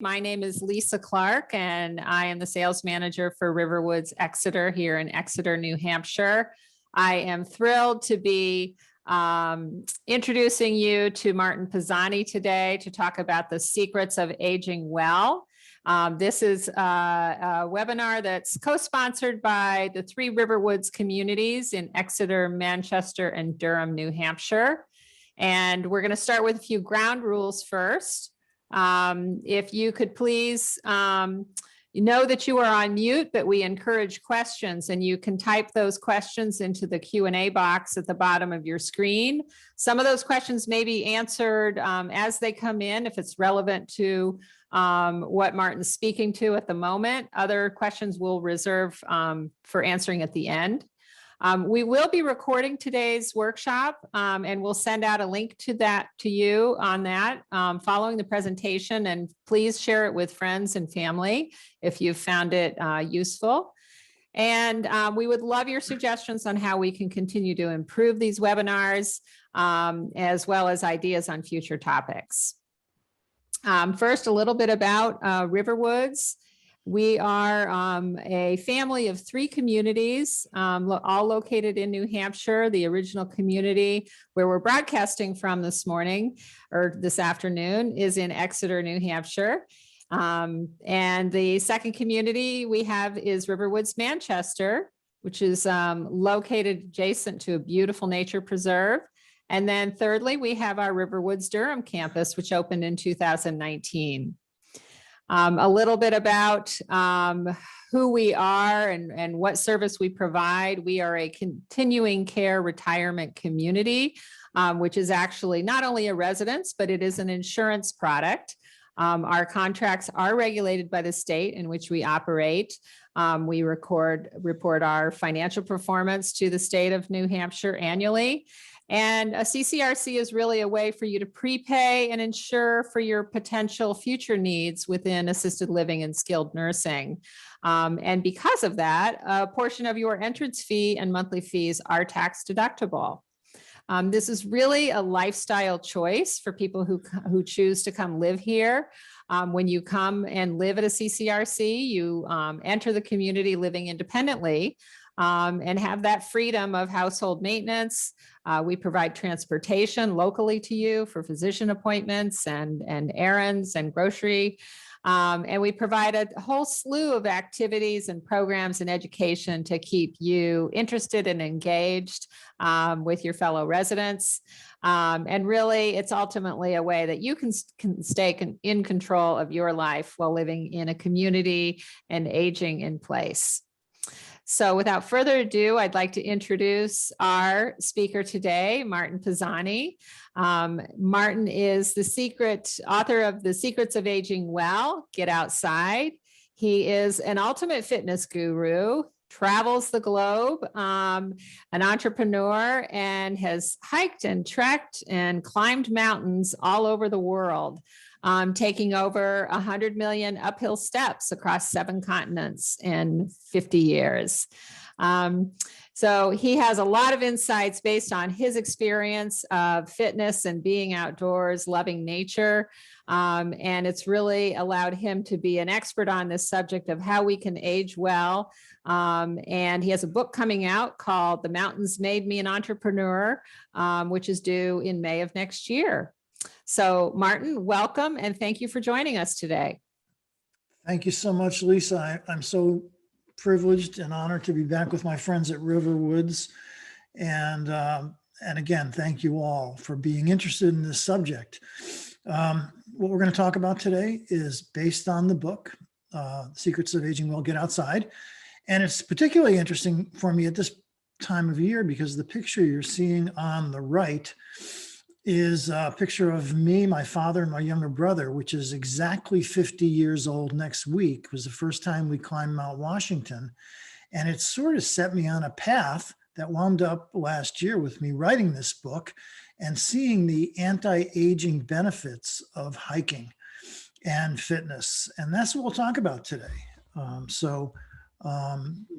My name is Lisa Clark, and I am the sales manager for RiverWoods Exeter here in Exeter, New Hampshire. I am thrilled to be introducing you to Martin Pazzani today to talk about the secrets of aging well. This is a webinar that's co-sponsored by the 3 RiverWoods communities in Exeter, Manchester, and Durham, New Hampshire. And we're going to start with a few ground rules first. If you could please, you know that you are on mute, but we encourage questions, and you can type those questions into the Q&A box at the bottom of your screen. Some of those questions may be answered as they come in, if it's relevant to what Martin's speaking to at the moment. Other questions we'll reserve for answering at the end. We will be recording today's workshop, and we'll send out a link to you on that following the presentation, and please share it with friends and family if you've found it useful. And we would love your suggestions on how we can continue to improve these webinars, as well as ideas on future topics. First, a little bit about RiverWoods. We are a family of 3 communities, all located in New Hampshire. The original community where we're broadcasting from this morning or this afternoon is in Exeter, New Hampshire. And the second community we have is RiverWoods Manchester, which is located adjacent to a beautiful nature preserve. And then thirdly, we have our RiverWoods Durham campus, which opened in 2019. A little bit about who we are and what service we provide. We are a continuing care retirement community, which is actually not only a residence, but it is an insurance product. Our contracts are regulated by the state in which we operate. We report our financial performance to the state of New Hampshire annually. And a CCRC is really a way for you to prepay and insure for your potential future needs within assisted living and skilled nursing. And because of that, a portion of your entrance fee and monthly fees are tax deductible. This is really a lifestyle choice for people who choose to come live here. When you come and live at a CCRC, you enter the community living independently. And have that freedom of household maintenance. We provide transportation locally to you for physician appointments and errands and grocery. And we provide a whole slew of activities and programs and education to keep you interested and engaged with your fellow residents. And really, it's ultimately a way that you can stay in control of your life while living in a community and aging in place. So without further ado, I'd like to introduce our speaker today, Martin Pazzani. Martin is the author of The Secrets of Aging Well, Get Outside. He is an ultimate fitness guru, travels the globe, an entrepreneur, and has hiked and trekked and climbed mountains all over the world. Taking over 100 million uphill steps across 7 continents in 50 years. So he has a lot of insights based on his experience of fitness and being outdoors, loving nature. And it's really allowed him to be an expert on this subject of how we can age well. And he has a book coming out called The Mountains Made Me an Entrepreneur, which is due in May of next year. So Martin, welcome, and thank you for joining us today. Thank you so much, Lisa. I'm so privileged and honored to be back with my friends at RiverWoods. And again, thank you all for being interested in this subject. What we're going to talk about today is based on the book, Secrets of Aging Well, Get Outside. And it's particularly interesting for me at this time of year because the picture you're seeing on the right is a picture of me, my father, and my younger brother, which is exactly 50 years old next week. It was the first time we climbed Mount Washington. And it sort of set me on a path that wound up last year with me writing this book and seeing the anti-aging benefits of hiking and fitness. And that's what we'll talk about today.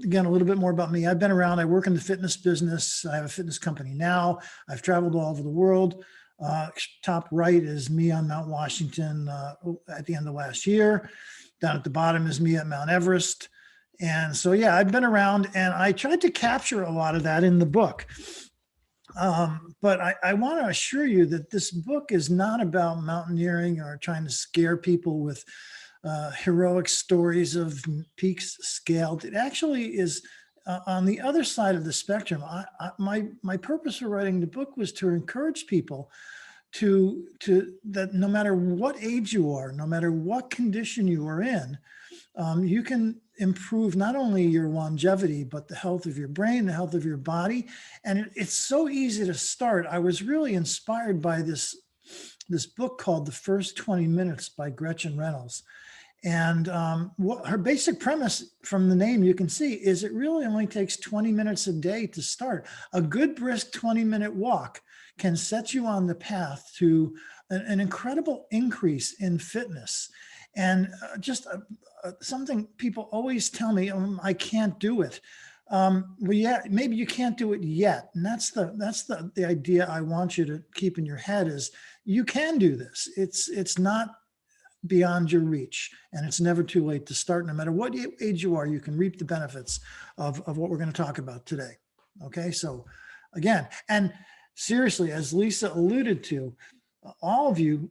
Again, a little bit more about me. I've been around, I work in the fitness business. I have a fitness company now. I've traveled all over the world. Top right is me on Mount Washington at the end of last year. Down at the bottom is me at Mount Everest. And so, yeah, I've been around, and I tried to capture a lot of that in the book. But I want to assure you that this book is not about mountaineering or trying to scare people with heroic stories of peaks scaled. It actually is on the other side of the spectrum. My purpose for writing the book was to encourage people to that no matter what age you are, no matter what condition you are in, you can improve not only your longevity, but the health of your brain, the health of your body. And it's so easy to start. I was really inspired by this book called The First 20 Minutes by Gretchen Reynolds. And what her basic premise from the name you can see is it really only takes 20 minutes a day to start. A good brisk 20-minute walk can set you on the path to an incredible increase in fitness. And just something people always tell me, I can't do it. Well, yeah, maybe you can't do it yet. And that's the idea I want you to keep in your head is you can do this. It's not beyond your reach, and it's never too late to start. No matter what age you are, you can reap the benefits of what we're going to talk about today. Okay, so again, and seriously, as Lisa alluded to, all of you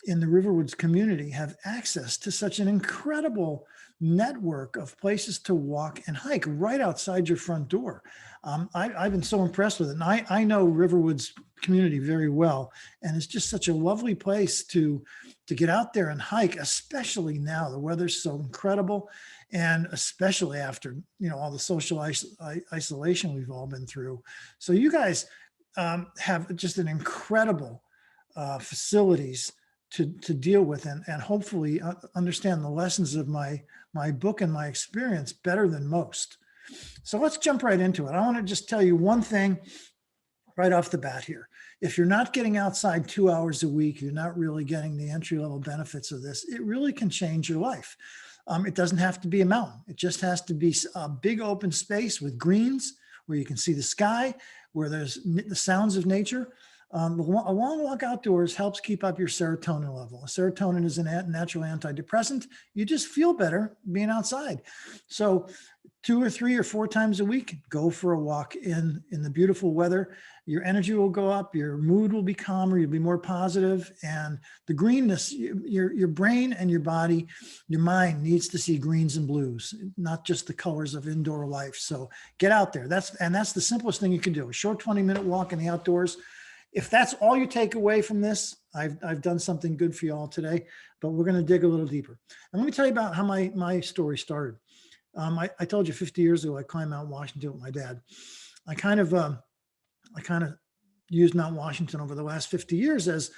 in the RiverWoods community have access to such an incredible network of places to walk and hike right outside your front door. I've been so impressed with it. And I know RiverWoods community very well. And it's just such a lovely place to get out there and hike, especially now. The weather's so incredible. And especially after, all the social isolation we've all been through. So you guys have just an incredible facilities to deal with and hopefully understand the lessons of my book and my experience better than most. So let's jump right into it. I want to just tell you one thing right off the bat here. If you're not getting outside 2 hours a week, you're not really getting the entry-level benefits of this. It really can change your life. It doesn't have to be a mountain. It just has to be a big open space with greens where you can see the sky, where there's the sounds of nature. A long walk outdoors helps keep up your serotonin level. Serotonin is a natural antidepressant. You just feel better being outside. So 2 or 3 or 4 times a week, go for a walk in the beautiful weather. Your energy will go up. Your mood will be calmer. You'll be more positive. And the greenness, your brain and your body, your mind needs to see greens and blues, not just the colors of indoor life. So get out there. That's the simplest thing you can do. A short 20-minute walk in the outdoors. If that's all you take away from this, I've done something good for you all today, but we're going to dig a little deeper. And let me tell you about how my story started. I told you 50 years ago, I climbed Mount Washington with my dad. I kind of used Mount Washington over the last 50 years as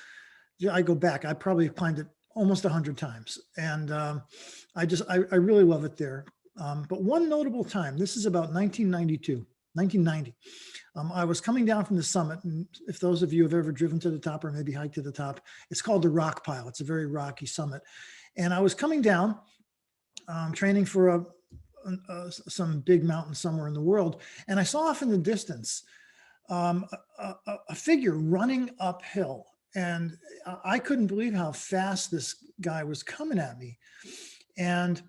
I go back. I probably climbed it almost 100 times. And I really love it there. But one notable time, this is about 1990. I was coming down from the summit, and if those of you have ever driven to the top or maybe hiked to the top, it's called the Rock Pile. It's a very rocky summit. And I was coming down, training for some big mountain somewhere in the world, and I saw off in the distance a figure running uphill. And I couldn't believe how fast this guy was coming at me. And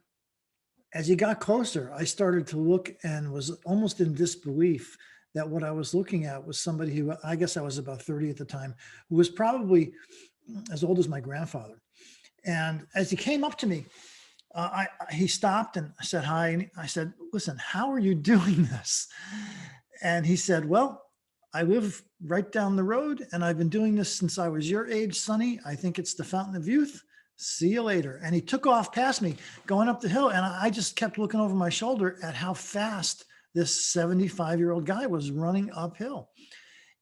as he got closer, I started to look and was almost in disbelief that what I was looking at was somebody who, I guess I was about 30 at the time, who was probably as old as my grandfather. And as he came up to me, he stopped and said hi. And I said, "Listen, how are you doing this?" And he said, "Well, I live right down the road and I've been doing this since I was your age, Sonny. I think it's the fountain of youth. See you later." And he took off past me going up the hill. And I just kept looking over my shoulder at how fast this 75-year-old guy was running uphill.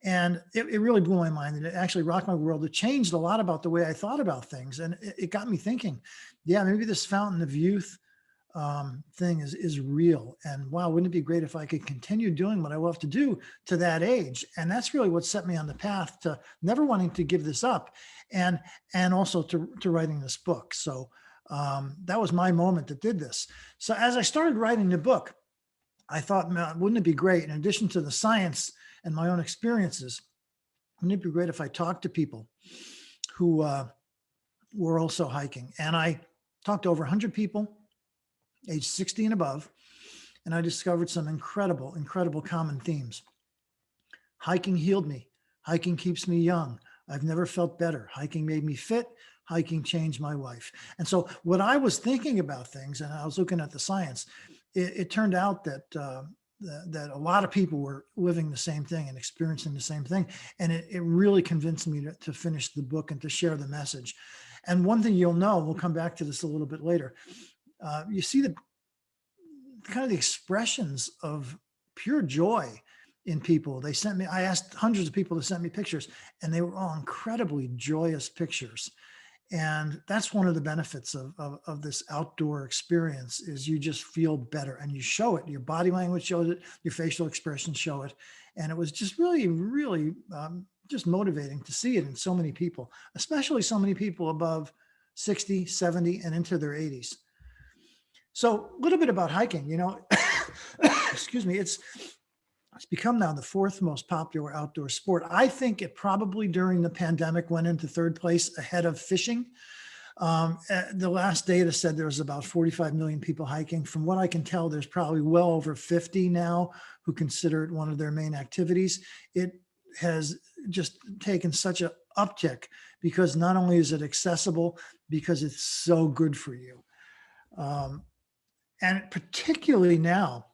And it really blew my mind, and it actually rocked my world. It changed a lot about the way I thought about things. And it got me thinking, yeah, maybe this fountain of youth thing is real. And wow, wouldn't it be great if I could continue doing what I love to do to that age? And that's really what set me on the path to never wanting to give this up, and also to writing this book. So that was my moment that did this. So as I started writing the book, I thought, man, wouldn't it be great, in addition to the science and my own experiences, wouldn't it be great if I talked to people who were also hiking? And I talked to over 100 people, age 60 and above, and I discovered some incredible, incredible common themes. Hiking healed me. Hiking keeps me young. I've never felt better. Hiking made me fit. Hiking changed my life. And so when I was thinking about things and I was looking at the science, it turned out that that a lot of people were living the same thing and experiencing the same thing. And it really convinced me to finish the book and to share the message. And one thing you'll know, we'll come back to this a little bit later, you see the kind of the expressions of pure joy in people. They sent me, I asked hundreds of people to send me pictures, and they were all incredibly joyous pictures. And that's one of the benefits of this outdoor experience is you just feel better and you show it. Your body language shows it, your facial expressions show it. And it was just really, really just motivating to see it in so many people, especially so many people above 60, 70, and into their 80s. So a little bit about hiking, excuse me, it's become now the fourth most popular outdoor sport. I think it probably during the pandemic went into third place ahead of fishing. The last data said there was about 45 million people hiking. From what I can tell, there's probably well over 50 now who consider it one of their main activities. It has just taken such an uptick because not only is it accessible, because it's so good for you. And particularly now,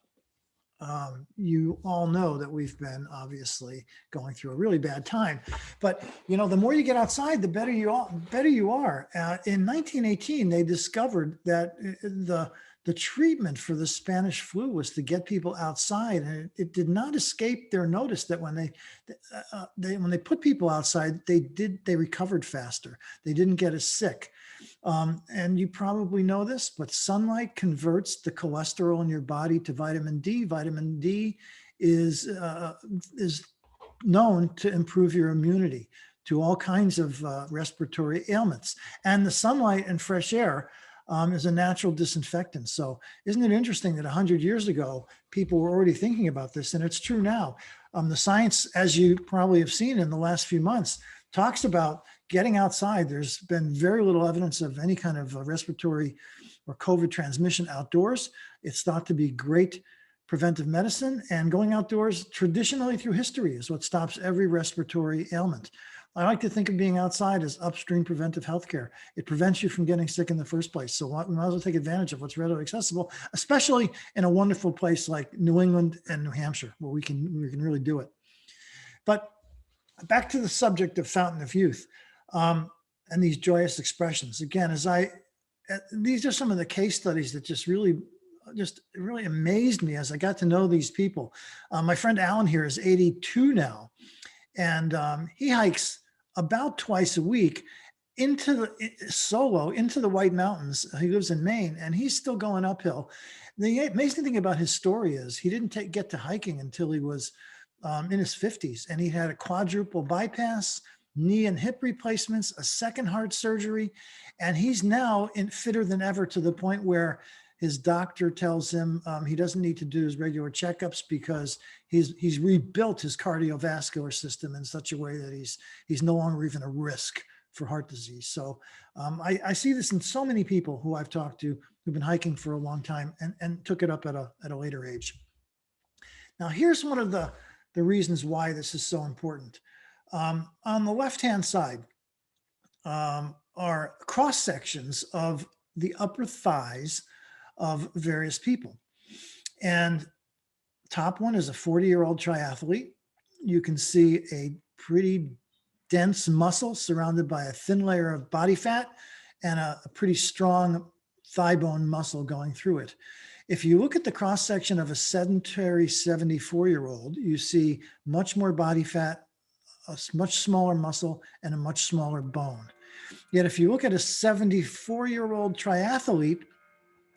you all know that we've been obviously going through a really bad time, but the more you get outside, the better you are. In 1918, they discovered that the treatment for the Spanish flu was to get people outside, and it did not escape their notice that when they put people outside, they recovered faster. They didn't get as sick. And you probably know this, but sunlight converts the cholesterol in your body to vitamin D. Vitamin D is known to improve your immunity to all kinds of respiratory ailments. And the sunlight and fresh air is a natural disinfectant. So isn't it interesting that 100 years ago, people were already thinking about this, and it's true now. The science, as you probably have seen in the last few months, talks about getting outside. There's been very little evidence of any kind of respiratory or COVID transmission outdoors. It's thought to be great preventive medicine, and going outdoors traditionally through history is what stops every respiratory ailment. I like to think of being outside as upstream preventive healthcare. It prevents you from getting sick in the first place. So we might as well take advantage of what's readily accessible, especially in a wonderful place like New England and New Hampshire, where we can really do it. But back to the subject of Fountain of Youth and these joyous expressions. Again, these are some of the case studies that just really amazed me as I got to know these people. My friend Alan here is 82 now, and he hikes about twice a week into the White Mountains. He lives in Maine, and he's still going uphill. The amazing thing about his story is he didn't get to hiking until he was in his 50s, and he had a quadruple bypass, knee and hip replacements, a second heart surgery, and he's now fitter than ever, to the point where his doctor tells him he doesn't need to do his regular checkups because he's rebuilt his cardiovascular system in such a way that he's no longer even a risk for heart disease. So I see this in so many people who I've talked to who've been hiking for a long time and took it up at a later age. Now, here's one of the reasons why this is so important. On the left-hand side are cross sections of the upper thighs of various people. And top one is a 40-year-old triathlete. You can see a pretty dense muscle surrounded by a thin layer of body fat and a pretty strong thigh bone muscle going through it. If you look at the cross section of a sedentary 74-year-old, you see much more body fat, a much smaller muscle, and a much smaller bone. Yet if you look at a 74-year-old triathlete,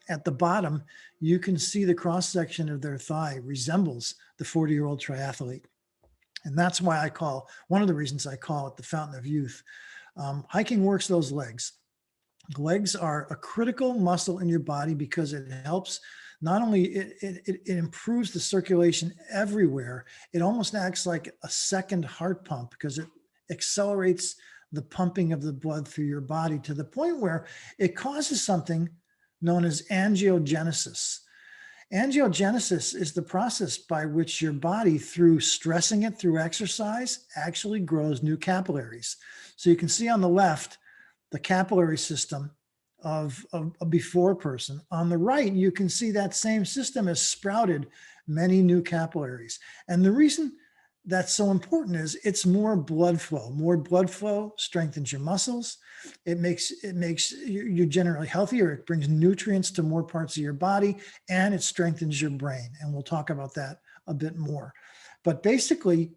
at the bottom, you can see the cross section of their thigh resembles the 40-year-old triathlete. And that's why one of the reasons I call it the Fountain of Youth. Hiking works those legs. Legs are a critical muscle in your body because it helps, not only it improves the circulation everywhere, it almost acts like a second heart pump because accelerates the pumping of the blood through your body to the point where it causes something known as angiogenesis. Angiogenesis is the process by which your body, through stressing it through exercise, actually grows new capillaries. So you can see on the left, the capillary system of a before person. On the right, you can see that same system has sprouted many new capillaries. And the reason that's so important is it's more blood flow. More blood flow strengthens your muscles. It makes you generally healthier. It brings nutrients to more parts of your body, and it strengthens your brain. And we'll talk about that a bit more. But basically,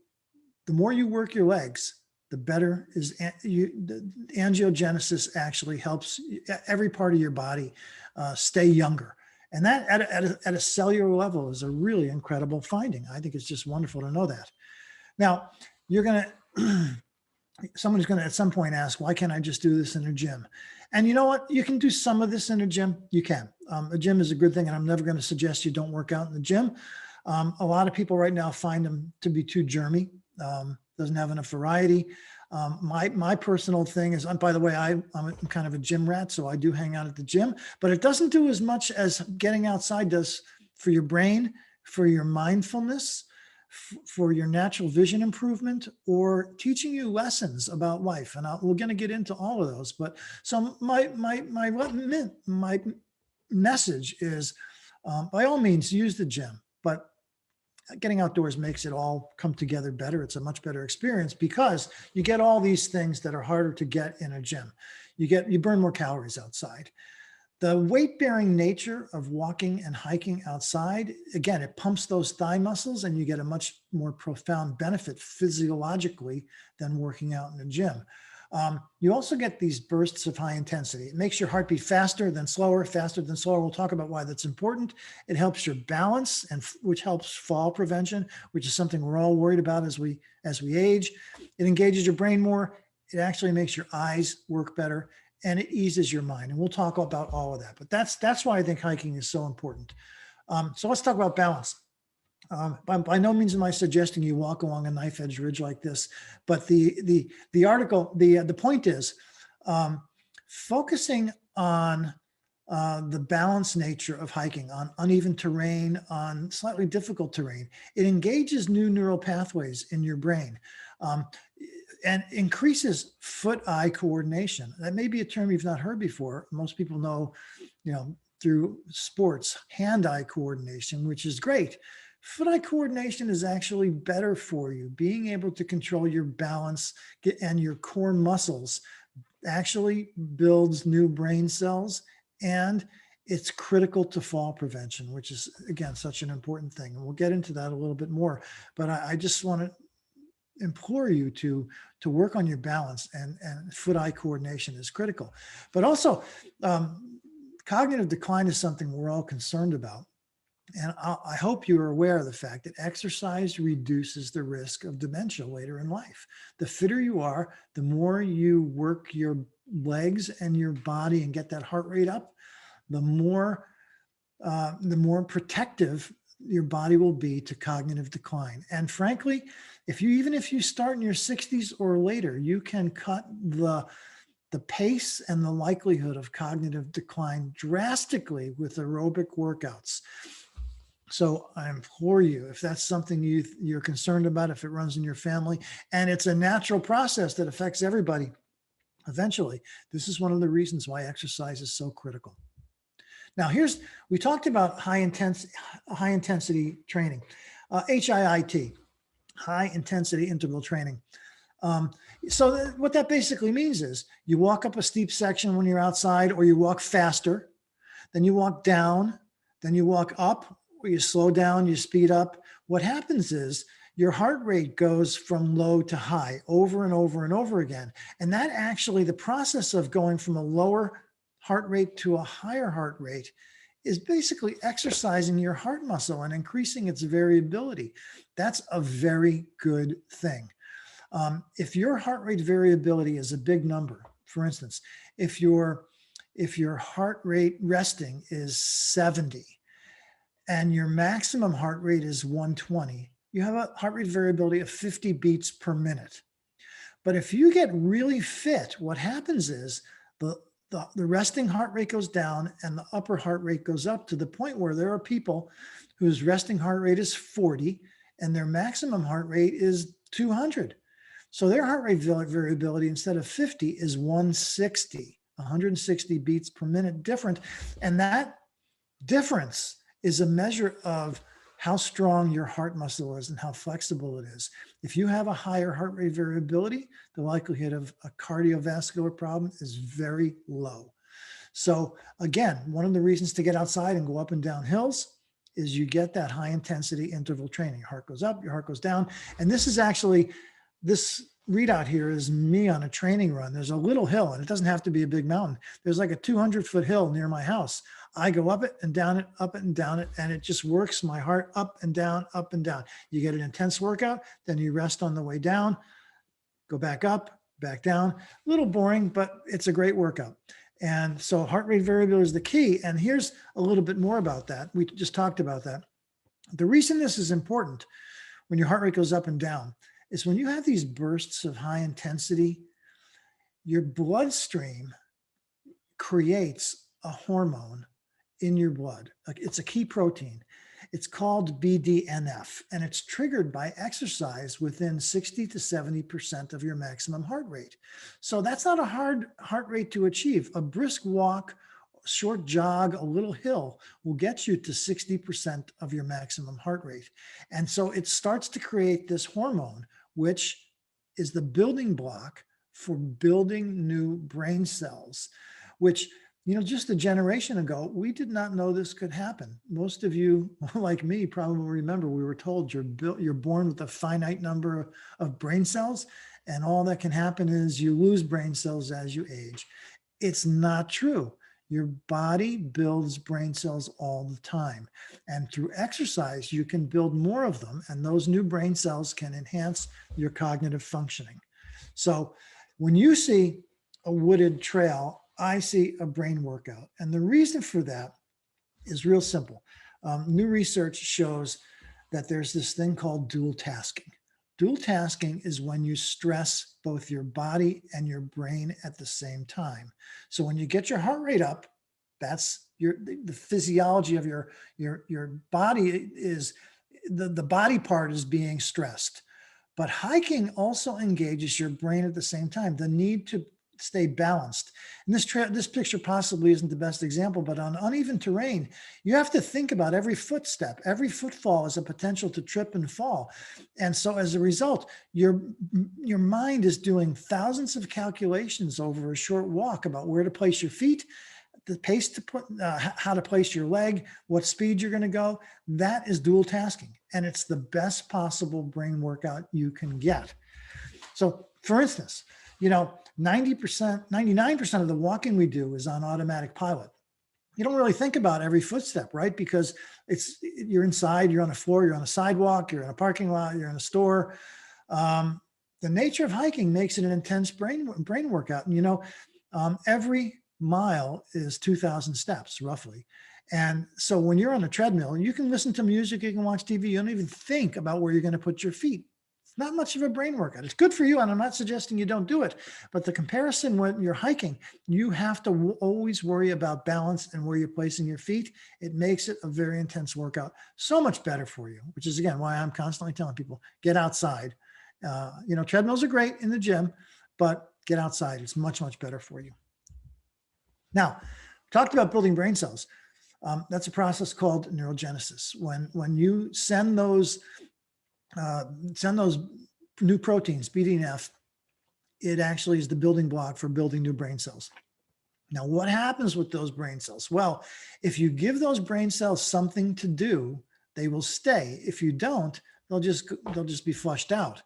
the more you work your legs, the better is the angiogenesis actually helps every part of your body stay younger. And that at a cellular level is a really incredible finding. I think it's just wonderful to know that. Now, someone's going to at some point ask, why can't I just do this in a gym? And you know what? You can do some of this in a gym. You can. A gym is a good thing, and I'm never going to suggest you don't work out in the gym. A lot of people right now find them to be too germy. Doesn't have enough variety. My personal thing is, by the way, I'm kind of a gym rat, so I do hang out at the gym, but it doesn't do as much as getting outside does for your brain, for your mindfulness, for your natural vision improvement, or teaching you lessons about life. And we're going to get into all of those. But so my message is, by all means, use the gym, but getting outdoors makes it all come together better. It's a much better experience because you get all these things that are harder to get in a gym. You burn more calories outside. The weight-bearing nature of walking and hiking outside, again, it pumps those thigh muscles, and you get a much more profound benefit physiologically than working out in a gym. You also get these bursts of high intensity. It makes your heartbeat faster than slower, faster than slower. We'll talk about why that's important. It helps your balance, and which helps fall prevention, which is something we're all worried about as we age. It engages your brain more. It actually makes your eyes work better, and it eases your mind. And we'll talk about all of that. But that's why I think hiking is so important. So let's talk about balance. By no means am I suggesting you walk along a knife edge ridge like this, but the point is focusing on the balanced nature of hiking, on uneven terrain, on slightly difficult terrain. It engages new neural pathways in your brain and increases foot-eye coordination. That may be a term you've not heard before. Most people know, through sports, hand-eye coordination, which is great. Foot-eye coordination is actually better for you. Being able to control your balance and your core muscles actually builds new brain cells, and it's critical to fall prevention, which is, again, such an important thing. And we'll get into that a little bit more, but I just want to implore you to work on your balance, and foot-eye coordination is critical. But also, cognitive decline is something we're all concerned about. And I hope you are aware of the fact that exercise reduces the risk of dementia later in life. The fitter you are, the more you work your legs and your body and get that heart rate up, the more protective your body will be to cognitive decline. And frankly, even if you start in your 60s or later, you can cut the pace and the likelihood of cognitive decline drastically with aerobic workouts. So I implore you, if that's something you're concerned about, if it runs in your family, and it's a natural process that affects everybody eventually, this is one of the reasons why exercise is so critical. Now, we talked about high intensity training, HIIT, high intensity interval training. So what that basically means is you walk up a steep section when you're outside, or you walk faster, then you walk down, then you walk up, or you slow down, you speed up. What happens is your heart rate goes from low to high over and over and over again. And that actually, the process of going from a lower heart rate to a higher heart rate is basically exercising your heart muscle and increasing its variability. That's a very good thing. If your heart rate variability is a big number, for instance, if your heart rate resting is 70 and your maximum heart rate is 120, you have a heart rate variability of 50 beats per minute. But if you get really fit, what happens is the resting heart rate goes down and the upper heart rate goes up to the point where there are people whose resting heart rate is 40 and their maximum heart rate is 200. So their heart rate variability instead of 50 is 160 beats per minute different. And that difference is a measure of how strong your heart muscle is and how flexible it is. If you have a higher heart rate variability, the likelihood of a cardiovascular problem is very low. So again, one of the reasons to get outside and go up and down hills is you get that high intensity interval training. Your heart goes up, your heart goes down. And this is actually, this readout here is me on a training run. There's a little hill, and it doesn't have to be a big mountain. There's like a 200-foot hill near my house. I go up it and down it, up it and down it, and it just works my heart up and down, up and down. You get an intense workout, then you rest on the way down, go back up, back down. A little boring, but it's a great workout. And so heart rate variability is the key. And here's a little bit more about that. We just talked about that. The reason this is important when your heart rate goes up and down is when you have these bursts of high intensity, your bloodstream creates a hormone in your blood. It's a key protein. It's called BDNF, and it's triggered by exercise within 60 to 70% of your maximum heart rate. So that's not a hard heart rate to achieve. A brisk walk, short jog, a little hill will get you to 60% of your maximum heart rate. And so it starts to create this hormone, which is the building block for building new brain cells, which, you know, just a generation ago, we did not know this could happen. Most of you, like me, probably remember we were told you're born with a finite number of brain cells, and all that can happen is you lose brain cells as you age. It's not true. Your body builds brain cells all the time. And through exercise, you can build more of them, and those new brain cells can enhance your cognitive functioning. So when you see a wooded trail, I see a brain workout. And the reason for that is real simple. New research shows that there's this thing called dual tasking. Dual tasking is when you stress both your body and your brain at the same time. So when you get your heart rate up, that's the physiology of your body is, the body part is being stressed. But hiking also engages your brain at the same time. The need to stay balanced. And this picture possibly isn't the best example, but on uneven terrain, you have to think about every footstep. Every footfall is a potential to trip and fall. And so as a result, your mind is doing thousands of calculations over a short walk about where to place your feet, the pace to put, how to place your leg, what speed you're going to go. That is dual tasking. And it's the best possible brain workout you can get. So for instance, 99% of the walking we do is on automatic pilot. You don't really think about every footstep, right? Because you're inside, you're on a floor, you're on a sidewalk, you're in a parking lot, you're in a store. The nature of hiking makes it an intense brain workout. And every mile is 2,000 steps roughly. And so when you're on a treadmill, you can listen to music, you can watch TV, you don't even think about where you're going to put your feet. It's not much of a brain workout. It's good for you, and I'm not suggesting you don't do it. But the comparison when you're hiking, you have to always worry about balance and where you're placing your feet. It makes it a very intense workout, so much better for you, which is, again, why I'm constantly telling people, get outside. Treadmills are great in the gym, but get outside. It's much, much better for you. Now, talked about building brain cells. That's a process called neurogenesis. When you send those new proteins, BDNF, it actually is the building block for building new brain cells. Now, what happens with those brain cells? Well, if you give those brain cells something to do, they will stay. If you don't, they'll just be flushed out.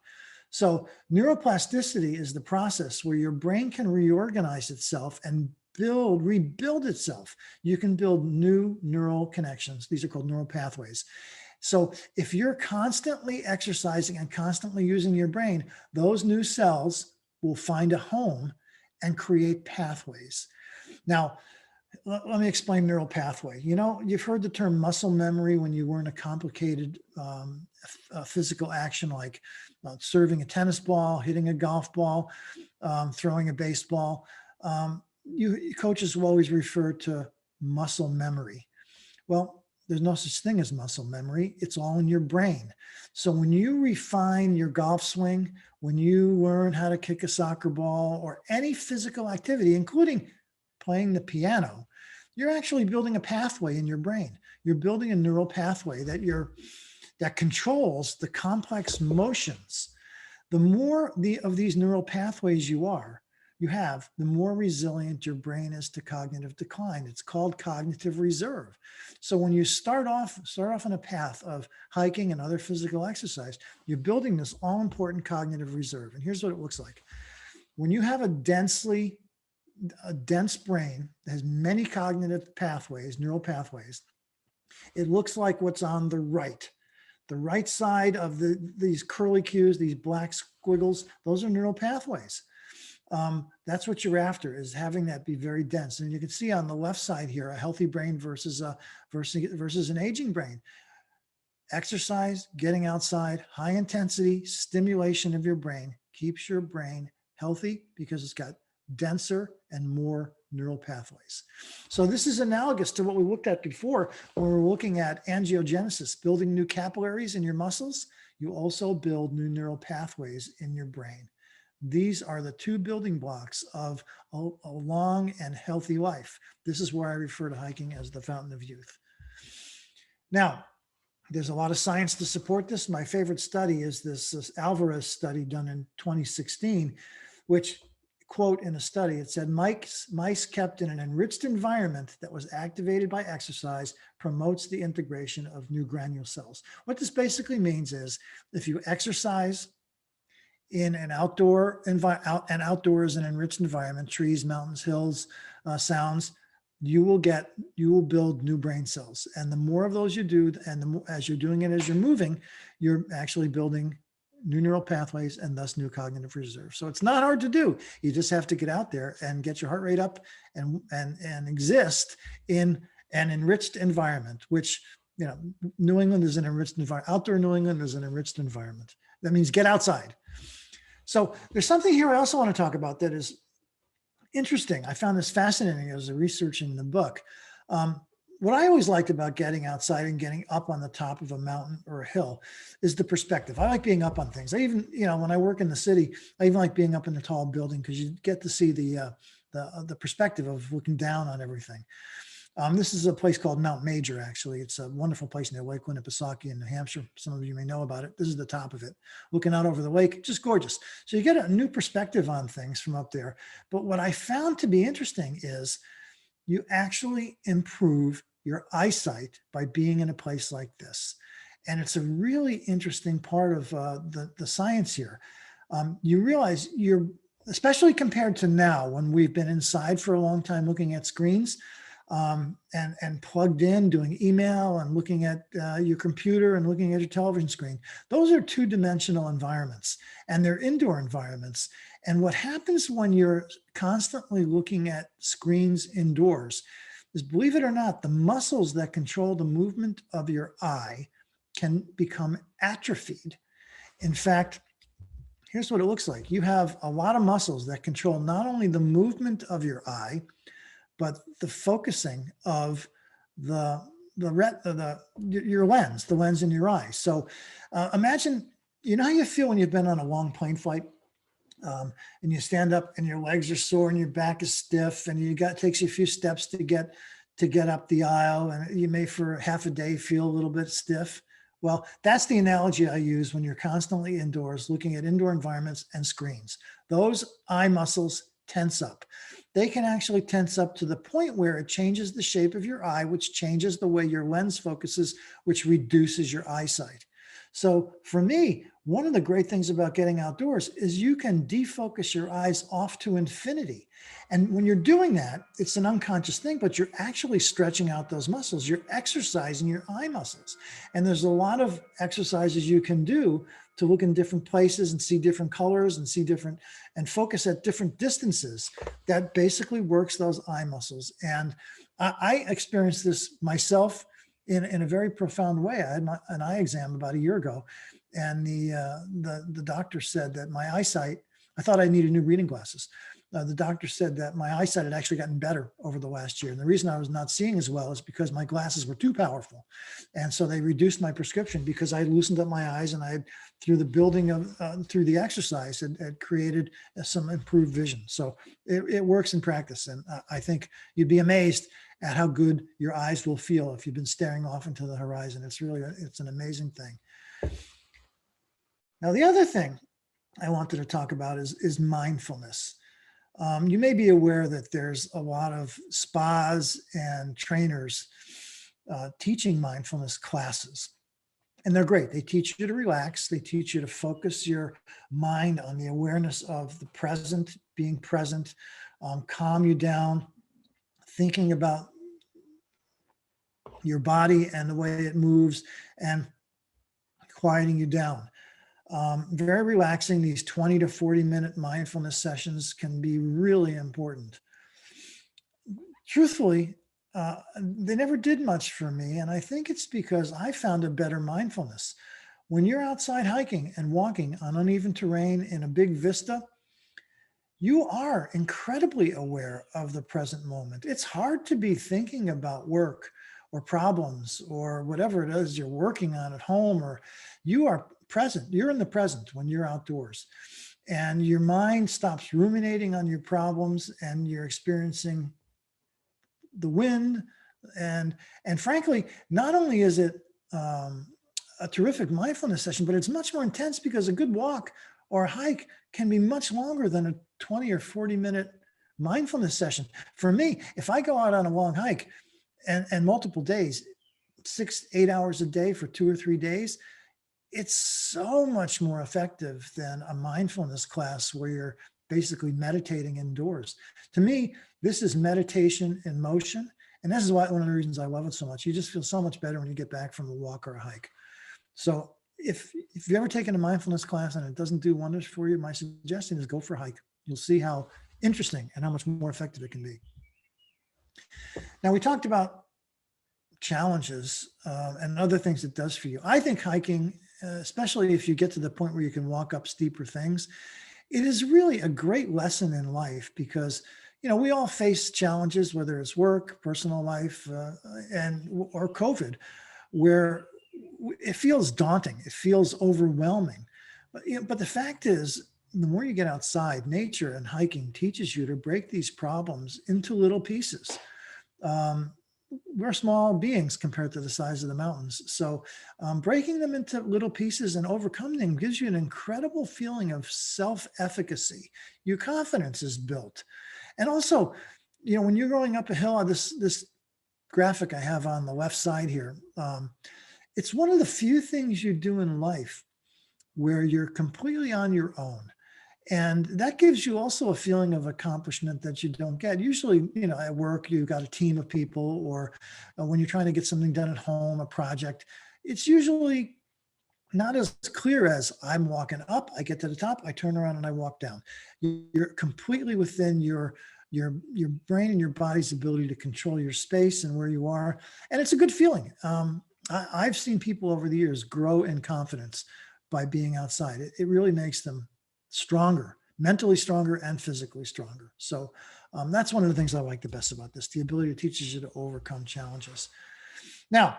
So neuroplasticity is the process where your brain can reorganize itself and rebuild itself. You can build new neural connections. These are called neural pathways. So if you're constantly exercising and constantly using your brain, those new cells will find a home and create pathways. Now, let me explain neural pathway. You know, you've heard the term muscle memory when you were in a complicated physical action like serving a tennis ball, hitting a golf ball, throwing a baseball. Coaches will always refer to muscle memory. Well, there's no such thing as muscle memory. It's all in your brain. So when you refine your golf swing, when you learn how to kick a soccer ball or any physical activity, including playing the piano, you're actually building a pathway in your brain. You're building a neural pathway that controls the complex motions. The more of these neural pathways you have, the more resilient your brain is to cognitive decline. It's called cognitive reserve. So when you start off on a path of hiking and other physical exercise, you're building this all-important cognitive reserve. And here's what it looks like. When you have a dense brain that has many cognitive pathways, neural pathways, it looks like what's on the right. The right side of these curly cues, these black squiggles, those are neural pathways. That's what you're after, is having that be very dense. And you can see on the left side here, a healthy brain versus an aging brain. Exercise, getting outside, high intensity stimulation of your brain keeps your brain healthy because it's got denser and more neural pathways. So this is analogous to what we looked at before when we were looking at angiogenesis, building new capillaries in your muscles. You also build new neural pathways in your brain. These are the two building blocks of a long and healthy life. This is where I refer to hiking as the fountain of youth. Now, there's a lot of science to support this. My favorite study is this lvarez study done in 2016, which, quote in a study, it said, mice kept in an enriched environment that was activated by exercise promotes the integration of new granule cells. What this basically means is if you exercise in an outdoors and enriched environment, trees, mountains, hills, sounds, you will build new brain cells. And the more of those you do, and as you're doing it, as you're moving, you're actually building new neural pathways and thus new cognitive reserve. So it's not hard to do. You just have to get out there and get your heart rate up and exist in an enriched environment, which, you know, New England is an enriched environment. Outdoor New England is an enriched environment. That means get outside. So there's something here I also want to talk about that is interesting. I found this fascinating as a researching the book. What I always liked about getting outside and getting up on the top of a mountain or a hill is the perspective. I like being up on things. I even, you know, when I work in the city, I even like being up in a tall building because you get to see the perspective of looking down on everything. This is a place called Mount Major, actually. It's a wonderful place near Lake Winnipesaukee in New Hampshire. Some of you may know about it. This is the top of it, looking out over the lake, just gorgeous. So you get a new perspective on things from up there. But what I found to be interesting is you actually improve your eyesight by being in a place like this. And it's a really interesting part of the science here. You realize especially compared to now when we've been inside for a long time looking at screens, and plugged in doing email and looking at your computer and looking at your television screen. Those are two-dimensional environments and they're indoor environments. And what happens when you're constantly looking at screens indoors is, believe it or not, the muscles that control the movement of your eye can become atrophied. In fact, here's what it looks like. You have a lot of muscles that control not only the movement of your eye, but the focusing of your lens, the lens in your eye. So imagine, you know how you feel when you've been on a long plane flight and you stand up and your legs are sore and your back is stiff and takes you a few steps to get up the aisle, and you may for half a day feel a little bit stiff. Well, that's the analogy I use when you're constantly indoors looking at indoor environments and screens. Those eye muscles tense up. They can actually tense up to the point where it changes the shape of your eye, which changes the way your lens focuses, which reduces your eyesight. So for me, one of the great things about getting outdoors is you can defocus your eyes off to infinity. And when you're doing that, it's an unconscious thing, but you're actually stretching out those muscles. You're exercising your eye muscles. And there's a lot of exercises you can do to look in different places and see different colors and focus at different distances that basically works those eye muscles. And I experienced this myself in a very profound way. I had an eye exam about a year ago, and the doctor said that my eyesight, I thought I needed new reading glasses. The doctor said that my eyesight had actually gotten better over the last year. And the reason I was not seeing as well is because my glasses were too powerful. And so they reduced my prescription because I loosened up my eyes, and I had, through the building of, through the exercise, had created some improved vision. So it works in practice. And I think you'd be amazed at how good your eyes will feel if you've been staring off into the horizon. It's really, it's an amazing thing. Now, the other thing I wanted to talk about is mindfulness. You may be aware that there's a lot of spas and trainers teaching mindfulness classes. And they're great. They teach you to relax. They teach you to focus your mind on the awareness of the present, being present, calm you down, thinking about your body and the way it moves, and quieting you down. Very relaxing. These 20 to 40-minute mindfulness sessions can be really important. Truthfully, they never did much for me, and I think it's because I found a better mindfulness. When you're outside hiking and walking on uneven terrain in a big vista, you are incredibly aware of the present moment. It's hard to be thinking about work or problems or whatever it is you're working on at home, or you are present. You're in the present when you're outdoors, and your mind stops ruminating on your problems, and you're experiencing the wind. And frankly, not only is it a terrific mindfulness session, but it's much more intense because a good walk or a hike can be much longer than a 20 or 40-minute mindfulness session. For me, if I go out on a long hike and multiple days, 6-8 hours a day for 2 or 3 days, it's so much more effective than a mindfulness class where you're basically meditating indoors. To me, this is meditation in motion. And this is why, one of the reasons I love it so much. You just feel so much better when you get back from a walk or a hike. So if you've ever taken a mindfulness class and it doesn't do wonders for you, my suggestion is go for a hike. You'll see how interesting and how much more effective it can be. Now, we talked about challenges and other things it does for you. I think hiking, especially if you get to the point where you can walk up steeper things, it is really a great lesson in life because, you know, we all face challenges, whether it's work, personal life, or COVID, where it feels daunting. It feels overwhelming. But the fact is, the more you get outside, nature and hiking teaches you to break these problems into little pieces. We're small beings compared to the size of the mountains. So breaking them into little pieces and overcoming them gives you an incredible feeling of self-efficacy. Your confidence is built. And also, you know, when you're going up a hill, this graphic I have on the left side here, it's one of the few things you do in life where you're completely on your own. And that gives you also a feeling of accomplishment that you don't get. Usually, you know, at work, you've got a team of people, or when you're trying to get something done at home, a project, it's usually not as clear as I'm walking up, I get to the top, I turn around and I walk down. You're completely within your brain and your body's ability to control your space and where you are. And it's a good feeling. I've seen people over the years grow in confidence by being outside. It really makes them stronger, mentally stronger and physically stronger. So that's one of the things I like the best about this. The ability it teaches you to overcome challenges. Now,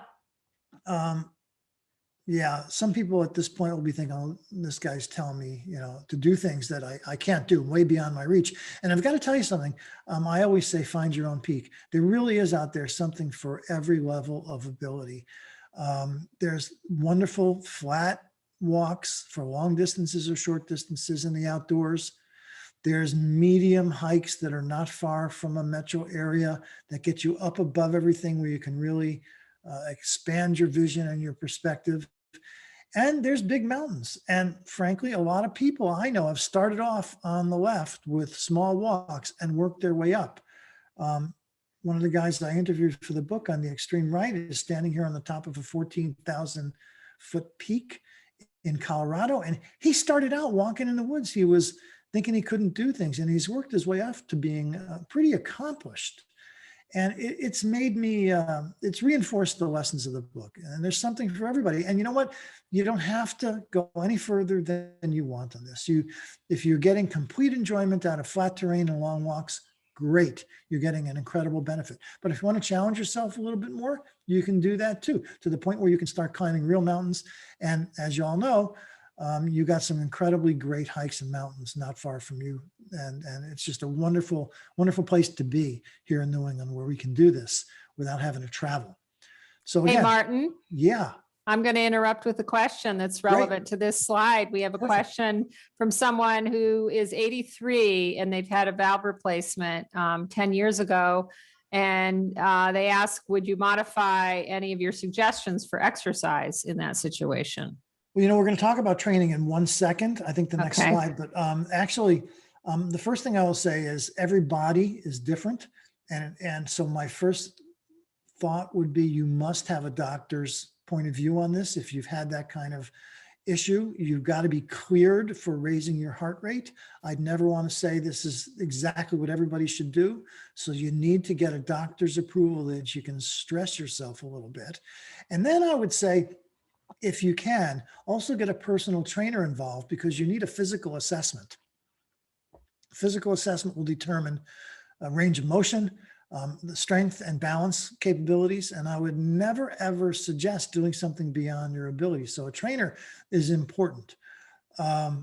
yeah, some people at this point will be thinking, oh, this guy's telling me, you know, to do things that I can't do, way beyond my reach. And I've got to tell you something. I always say, find your own peak. There really is out there something for every level of ability. There's wonderful flat walks for long distances or short distances in the outdoors. There's medium hikes that are not far from a metro area that get you up above everything, where you can really expand your vision and your perspective. And there's big mountains. And frankly, a lot of people I know have started off on the left with small walks and worked their way up. One of the guys I interviewed for the book on the extreme right is standing here on the top of a 14,000 foot peak in Colorado. And he started out walking in the woods. He was thinking he couldn't do things, and he's worked his way up to being pretty accomplished. And it's made me, it's reinforced the lessons of the book. And there's something for everybody. And you know what? You don't have to go any further than you want on this. If you're getting complete enjoyment out of flat terrain and long walks, great. You're getting an incredible benefit. But if you want to challenge yourself a little bit more, you can do that too, to the point where you can start climbing real mountains. And as you all know, you got some incredibly great hikes and mountains not far from you. And it's just a wonderful, wonderful place to be here in New England, where we can do this without having to travel. So Hey, again, Martin, yeah, I'm going to interrupt with a question that's relevant to this slide. We have a Perfect. question from someone who is 83 and they've had a valve replacement 10 years ago. And they ask, would you modify any of your suggestions for exercise in that situation? well, we're going to talk about training in 1 second. I think the next Okay. slide, but actually, the first thing I will say is every body is different. And so my first thought would be you must have a doctor's point of view on this. If you've had that kind of issue, you've got to be cleared for raising your heart rate. I'd never want to say this is exactly what everybody should do. So you need to get a doctor's approval that you can stress yourself a little bit. And then I would say, if you can, also get a personal trainer involved, because you need a physical assessment. Physical assessment will determine a range of motion, the strength and balance capabilities. And I would never, ever suggest doing something beyond your ability. So a trainer is important. That's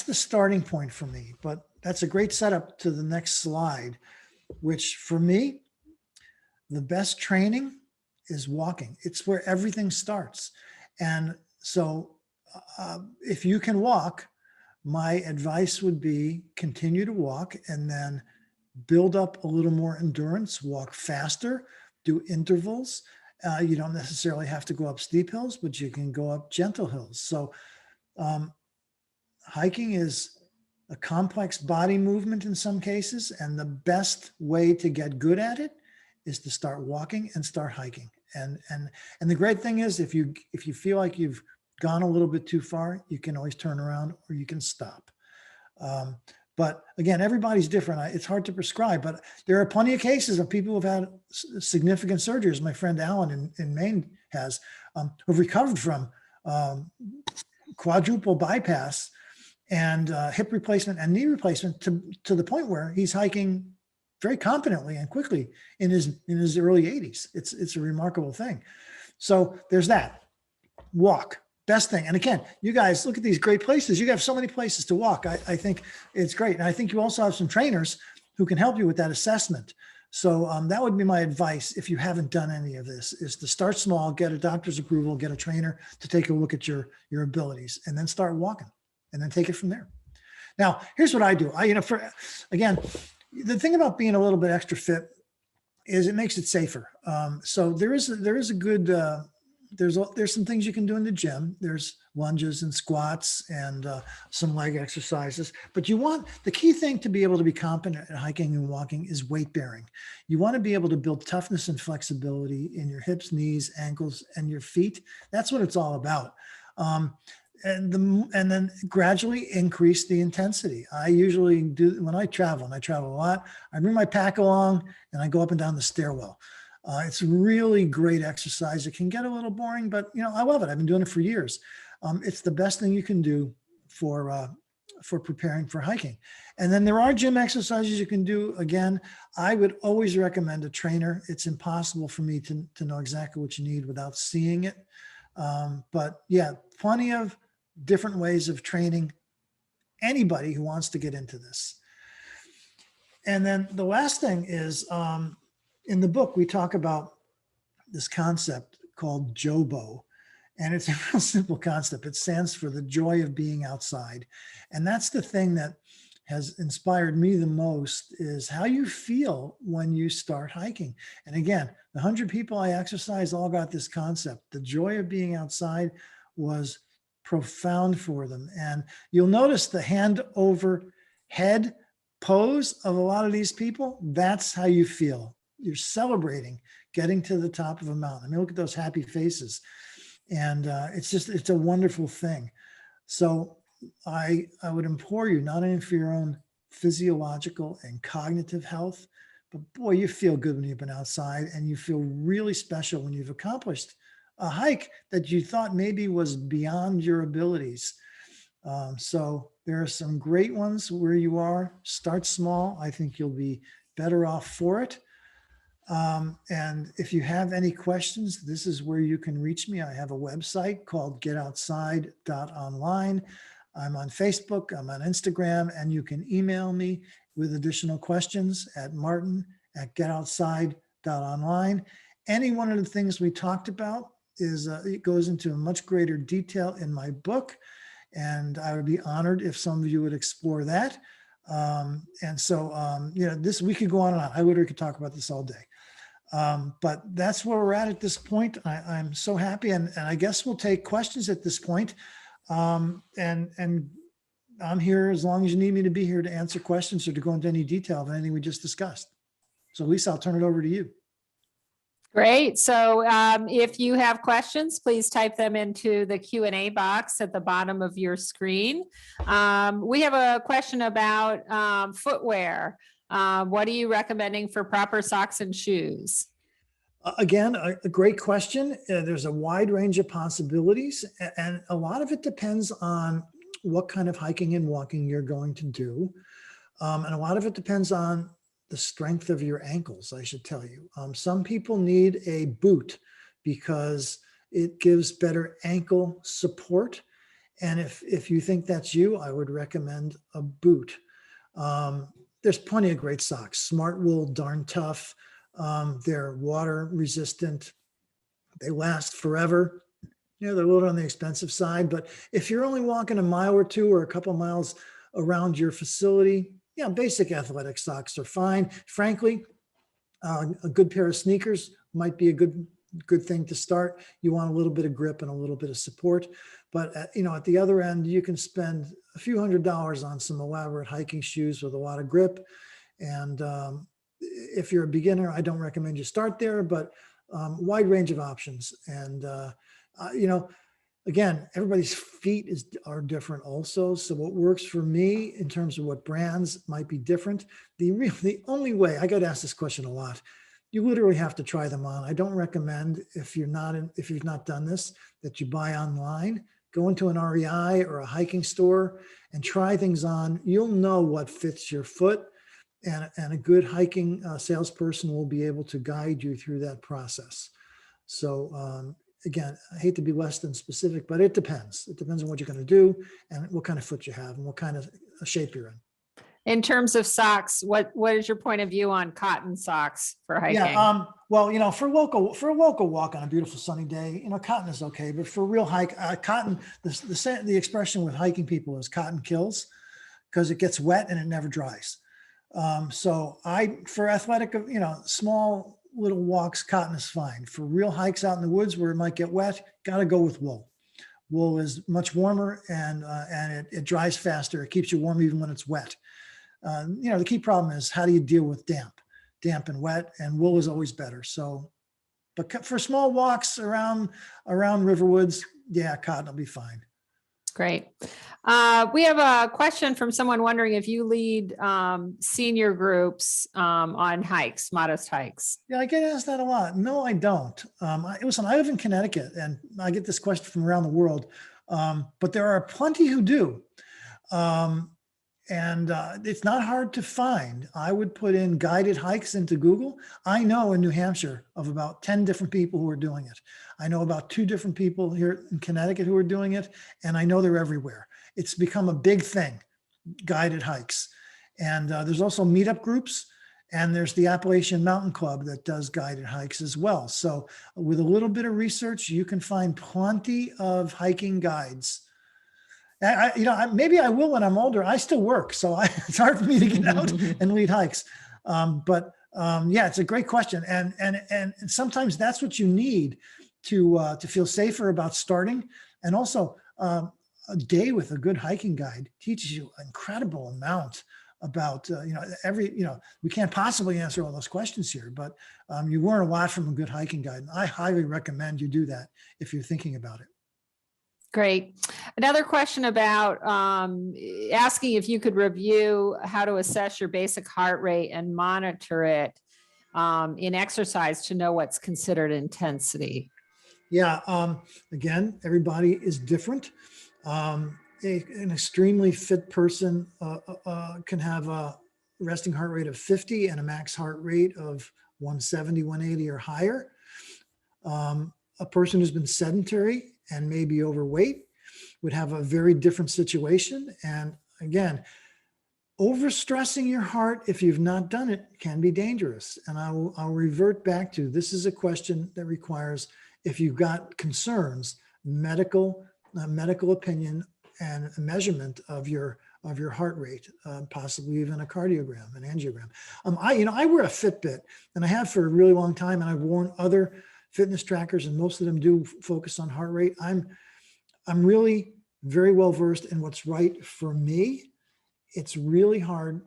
the starting point for me, but that's a great setup to the next slide, which for me, the best training is walking. It's where everything starts. And so if you can walk, my advice would be continue to walk and then build up a little more endurance, walk faster, do intervals. You don't necessarily have to go up steep hills, but you can go up gentle hills. So hiking is a complex body movement in some cases, and the best way to get good at it is to start walking and start hiking. And the great thing is, if you feel like you've gone a little bit too far, you can always turn around or you can stop. But again, everybody's different. It's hard to prescribe, but there are plenty of cases of people who've had significant surgeries. My friend Alan in Maine has, who've recovered from quadruple bypass and hip replacement and knee replacement to the point where he's hiking very confidently and quickly in his early 80s. It's a remarkable thing. So there's that. Walk. Best thing. And again, you guys look at these great places. You have so many places to walk. I think it's great. And I think you also have some trainers who can help you with that assessment. So that would be my advice if you haven't done any of this, is to start small, get a doctor's approval, get a trainer to take a look at your abilities, and then start walking and then take it from there. Now, here's what I do. Again, the thing about being a little bit extra fit is it makes it safer. So there is a good, there's some things you can do in the gym. There's lunges and squats and some leg exercises. But the key thing to be able to be competent at hiking and walking is weight bearing. You want to be able to build toughness and flexibility in your hips, knees, ankles, and your feet. That's what it's all about. And then gradually increase the intensity. I usually do when I travel, and I travel a lot. I bring my pack along and I go up and down the stairwell. It's really great exercise. It can get a little boring, but I love it. I've been doing it for years. It's the best thing you can do for preparing for hiking. And then there are gym exercises you can do. Again, I would always recommend a trainer. It's impossible for me to know exactly what you need without seeing it. But yeah, plenty of different ways of training anybody who wants to get into this. And then the last thing is, in the book, we talk about this concept called Jobo, and it's a real simple concept. It stands for the joy of being outside. And that's the thing that has inspired me the most, is how you feel when you start hiking. And again, the 100 people I exercised all got this concept. The joy of being outside was profound for them. And you'll notice the hand over head pose of a lot of these people. That's how you feel. You're celebrating getting to the top of a mountain. I mean, look at those happy faces. And it's a wonderful thing. So I would implore you, not only for your own physiological and cognitive health. But boy, you feel good when you've been outside, and you feel really special when you've accomplished a hike that you thought maybe was beyond your abilities. So there are some great ones where you are. Start small. I think you'll be better off for it. And if you have any questions, this is where you can reach me. I have a website called getoutside.online. I'm on Facebook, I'm on Instagram, and you can email me with additional questions at martin@getoutside.online. Any one of the things we talked about it goes into much greater detail in my book, and I would be honored if some of you would explore that. We could go on and on. I literally could talk about this all day. But that's where we're at this point. I'm so happy, and I guess we'll take questions at this point. And I'm here as long as you need me to be here to answer questions or to go into any detail of anything we just discussed. So Lisa, I'll turn it over to you. Great. So if you have questions, please type them into the Q&A box at the bottom of your screen. We have a question about footwear. What are you recommending for proper socks and shoes? Again, a great question. There's a wide range of possibilities, and a lot of it depends on what kind of hiking and walking you're going to do. And a lot of it depends on the strength of your ankles, I should tell you. Some people need a boot because it gives better ankle support. And if you think that's you, I would recommend a boot. There's plenty of great socks. Smart Wool, darn tough. They're water resistant. They last forever. They're a little on the expensive side, but if you're only walking a mile or two or a couple miles around your facility, basic athletic socks are fine. Frankly, a good pair of sneakers might be a good thing to start. You want a little bit of grip and a little bit of support, but at the other end, you can spend a few $100s on some elaborate hiking shoes with a lot of grip. And if you're a beginner, I don't recommend you start there, but wide range of options. And again, everybody's feet are different also. So what works for me in terms of what brands might be different. The only way, I got asked this question a lot, you literally have to try them on. I don't recommend, if you've not done this, that you buy online. Go into an REI or a hiking store and try things on. You'll know what fits your foot, and a good hiking salesperson will be able to guide you through that process. So again, I hate to be less than specific, but it depends. It depends on what you're going to do and what kind of foot you have and what kind of shape you're in. In terms of socks, what is your point of view on cotton socks for hiking? Yeah, well, for a local walk on a beautiful sunny day, cotton is okay. But for a real hike, cotton, the expression with hiking people is cotton kills, because it gets wet and it never dries. So for athletic, small little walks, cotton is fine. For real hikes out in the woods where it might get wet, got to go with wool. Wool is much warmer and it dries faster. It keeps you warm even when it's wet. The key problem is, how do you deal with damp and wet, and wool is always better. So, but for small walks around RiverWoods, cotton will be fine. Great. We have a question from someone wondering if you lead senior groups on hikes, modest hikes. Yeah, I get asked that a lot. No, I don't. Listen, I live in Connecticut, and I get this question from around the world, but there are plenty who do. And it's not hard to find. I would put in guided hikes into Google. I know in New Hampshire of about 10 different people who are doing it. I know about 2 different people here in Connecticut who are doing it, and I know they're everywhere. It's become a big thing, guided hikes. And there's also meetup groups, and there's the Appalachian Mountain Club that does guided hikes as well. So with a little bit of research, you can find plenty of hiking guides. Maybe I will when I'm older. I still work, so it's hard for me to get out and lead hikes. It's a great question, and sometimes that's what you need to feel safer about starting. And also, a day with a good hiking guide teaches you an incredible amount about we can't possibly answer all those questions here, but you learn a lot from a good hiking guide. And I highly recommend you do that if you're thinking about it. Great. Another question about asking if you could review how to assess your basic heart rate and monitor it in exercise to know what's considered intensity. Yeah. Again, everybody is different. An extremely fit person can have a resting heart rate of 50 and a max heart rate of 170, 180 or higher. A person who's been sedentary and maybe overweight would have a very different situation. And again, overstressing your heart, if you've not done it, can be dangerous. And I'll revert back to, this is a question that requires, if you've got concerns, medical opinion and a measurement of your heart rate, possibly even a cardiogram, an angiogram. I wear a Fitbit, and I have for a really long time, and I've worn other fitness trackers, and most of them do focus on heart rate. I'm really very well versed in what's right for me. It's really hard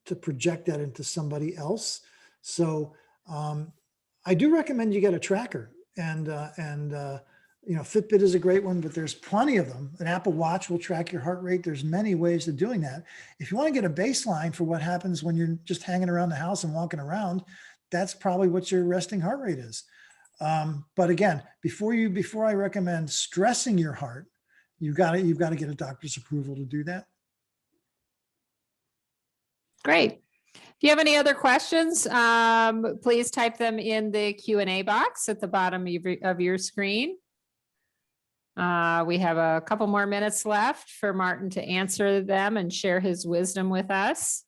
to project that into somebody else. So I do recommend you get a tracker, and Fitbit is a great one, but there's plenty of them. An Apple Watch will track your heart rate. There's many ways of doing that. If you want to get a baseline for what happens when you're just hanging around the house and walking around, that's probably what your resting heart rate is. But again, before I recommend stressing your heart, you've got to get a doctor's approval to do that. Great. If you have any other questions, please type them in the Q&A box at the bottom of your screen. We have a couple more minutes left for Martin to answer them and share his wisdom with us.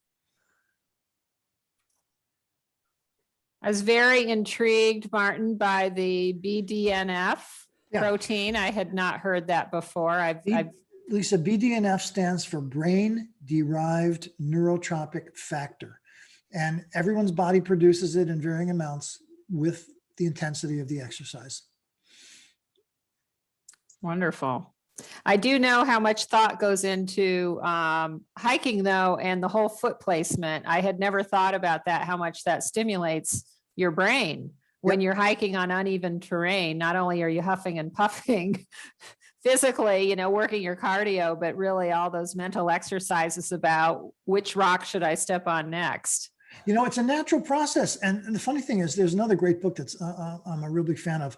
I was very intrigued, Martin, by the BDNF protein. I had not heard that before. Lisa, BDNF stands for brain-derived neurotropic factor. And everyone's body produces it in varying amounts with the intensity of the exercise. Wonderful. I do know how much thought goes into hiking, though, and the whole foot placement. I had never thought about that, how much that stimulates your brain when you're hiking on uneven terrain. Not only are you huffing and puffing physically, working your cardio, but really all those mental exercises about which rock should I step on next. It's a natural process. And the funny thing is, there's another great book that's I'm a real big fan of.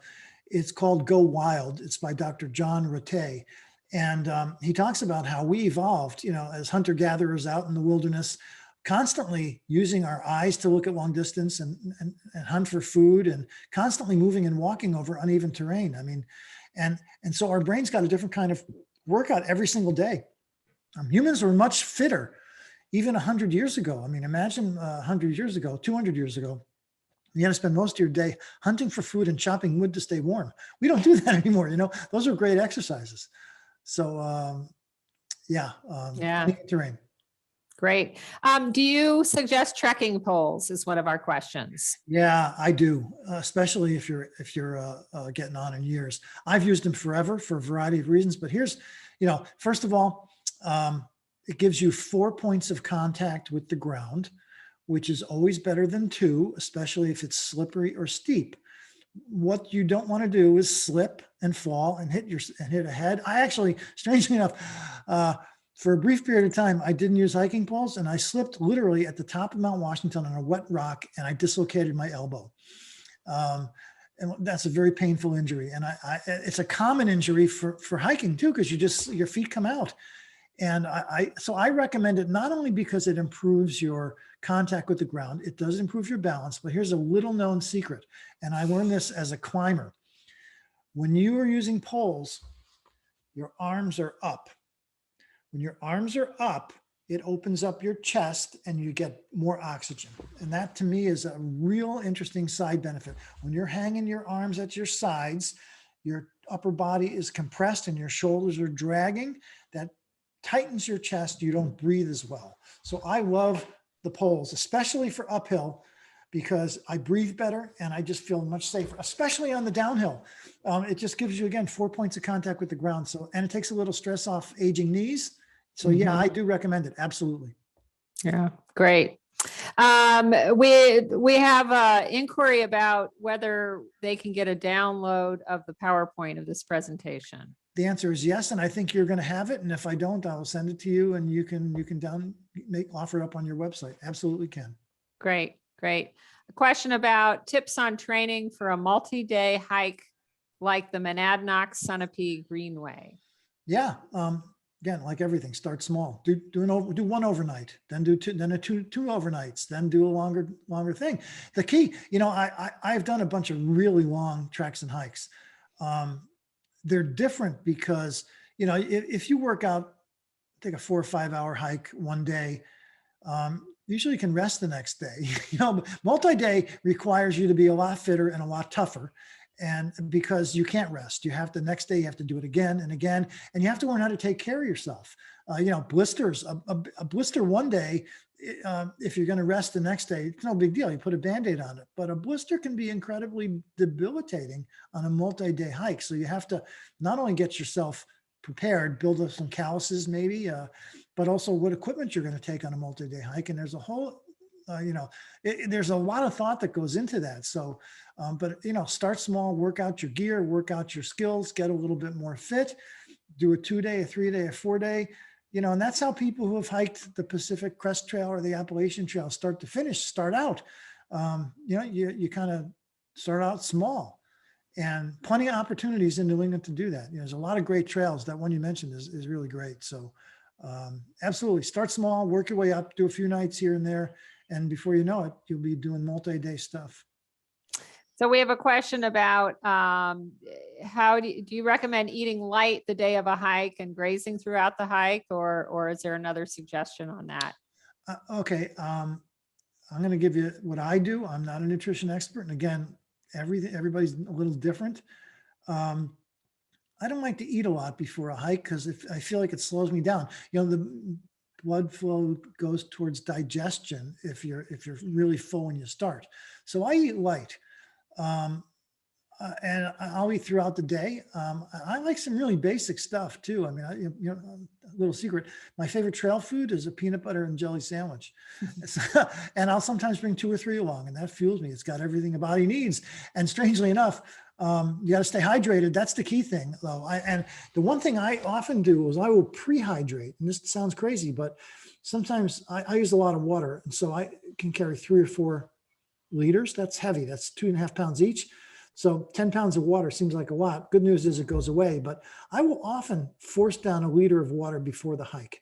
It's called Go Wild. It's by Dr. John Ratey. And he talks about how we evolved, as hunter-gatherers out in the wilderness, constantly using our eyes to look at long distance and hunt for food, and constantly moving and walking over uneven terrain. And so our brain's got a different kind of workout every single day. Humans were much fitter even 100 years ago. Imagine 100 years ago, 200 years ago, you had to spend most of your day hunting for food and chopping wood to stay warm. We don't do that anymore. Those are great exercises. So terrain. Great. Do you suggest trekking poles is one of our questions. Yeah, I do, especially if you're getting on in years. I've used them forever for a variety of reasons, but here's, first of all, it gives you 4 points of contact with the ground, which is always better than 2, especially if it's slippery or steep. What you don't want to do is slip and fall and hit a head. I actually, strangely enough, for a brief period of time, I didn't use hiking poles, and I slipped literally at the top of Mount Washington on a wet rock, and I dislocated my elbow. And that's a very painful injury. And it's a common injury for hiking too, because your feet come out. And so I recommend it, not only because it improves your contact with the ground, it does improve your balance, but here's a little known secret. And I learned this as a climber. When you are using poles, your arms are up. When your arms are up, it opens up your chest and you get more oxygen. And that to me is a real interesting side benefit. When you're hanging your arms at your sides, your upper body is compressed and your shoulders are dragging. That tightens your chest. You don't breathe as well. So I love the poles, especially for uphill, because I breathe better and I just feel much safer, especially on the downhill. It just gives you, again, 4 points of contact with the ground. So, and it takes a little stress off aging knees. So yeah, I do recommend it. Absolutely. Yeah, great. We have an inquiry about whether they can get a download of the PowerPoint of this presentation. the answer is yes, and I think you're going to have it. And if I don't, I'll send it to you, and you can offer it up on your website. Absolutely can. Great, great. A question about tips on training for a multi-day hike like the Monadnock Sunapee Greenway. Yeah. Again, like everything, start small. Do one overnight, then do two overnights, then do a longer thing. The key, I've done a bunch of really long treks and hikes. They're different because, if you work out, take a 4 or 5 hour hike one day, usually you can rest the next day. Multi-day requires you to be a lot fitter and a lot tougher. And because you can't rest, the next day you have to do it again and again, and you have to learn how to take care of yourself. Blisters, a blister one day, if you're going to rest the next day, it's no big deal. You put a Band-Aid on it, but a blister can be incredibly debilitating on a multi-day hike. So you have to not only get yourself prepared, build up some calluses maybe, but also what equipment you're going to take on a multi-day hike. And there's a whole, there's a lot of thought that goes into that. So, but start small, work out your gear, work out your skills, get a little bit more fit, do a 2-day, a 3-day, a 4-day, and that's how people who have hiked the Pacific Crest Trail or the Appalachian Trail start to finish, start out. You kind of start out small, and plenty of opportunities in New England to do that. There's a lot of great trails. That one you mentioned is really great. So absolutely start small, work your way up, do a few nights here and there. And before you know it, you'll be doing multi-day stuff. So we have a question about how do you recommend eating light the day of a hike and grazing throughout the hike, or is there another suggestion on that? Okay. I'm going to give you what I do. I'm not a nutrition expert. And again, everybody's a little different. I don't like to eat a lot before a hike because I feel like it slows me down. The blood flow goes towards digestion if you're really full when you start. So I eat light. And I'll eat throughout the day. I like some really basic stuff too. I mean, a little secret, my favorite trail food is a peanut butter and jelly sandwich. And I'll sometimes bring 2 or 3 along, and that fuels me. It's got everything a body needs. And strangely enough, you got to stay hydrated. That's the key thing though. And the one thing I often do is I will pre-hydrate, and this sounds crazy, but sometimes I use a lot of water. And so I can carry 3 or 4 liters. That's heavy. That's 2.5 pounds each. So 10 pounds of water seems like a lot. Good news is it goes away, but I will often force down a liter of water before the hike,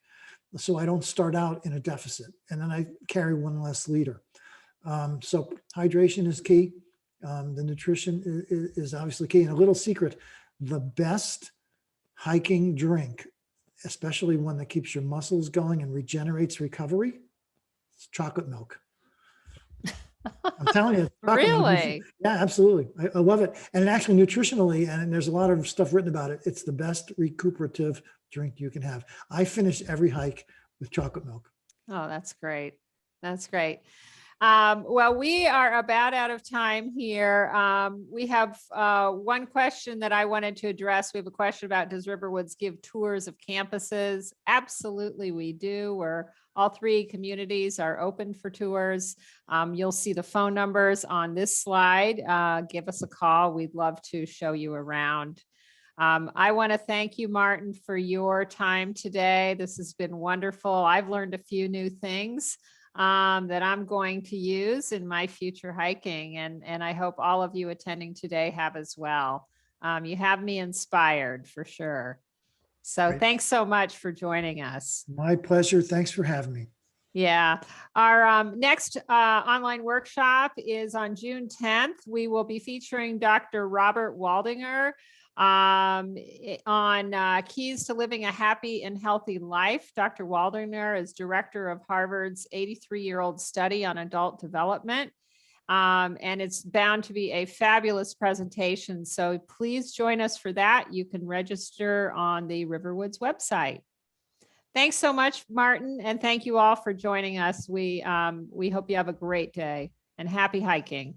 so I don't start out in a deficit, and then I carry 1 less liter. So hydration is key. The nutrition is obviously key. And a little secret, the best hiking drink, especially one that keeps your muscles going and regenerates recovery, is chocolate milk. I'm telling you. Really? Yeah, absolutely. I love it. And actually nutritionally, and there's a lot of stuff written about it, it's the best recuperative drink you can have. I finish every hike with chocolate milk. Oh, that's great. That's great. Well, we are about out of time here. We have one question that I wanted to address. We have a question about, does RiverWoods give tours of campuses? Absolutely, we do. All 3 communities are open for tours. You'll see the phone numbers on this slide. Give us a call. We'd love to show you around. I want to thank you, Martin, for your time today. This has been wonderful. I've learned a few new things that I'm going to use in my future hiking. And I hope all of you attending today have as well. You have me inspired for sure. So Great. Thanks so much for joining us. My pleasure. Thanks for having me. Yeah. Our next online workshop is on June 10th. We will be featuring Dr. Robert Waldinger on keys to living a happy and healthy life. Dr. Waldinger is director of Harvard's 83-year-old study on adult development. And it's bound to be a fabulous presentation. So please join us for that. You can register on the RiverWoods website. Thanks so much, Martin. And thank you all for joining us. We hope you have a great day and happy hiking.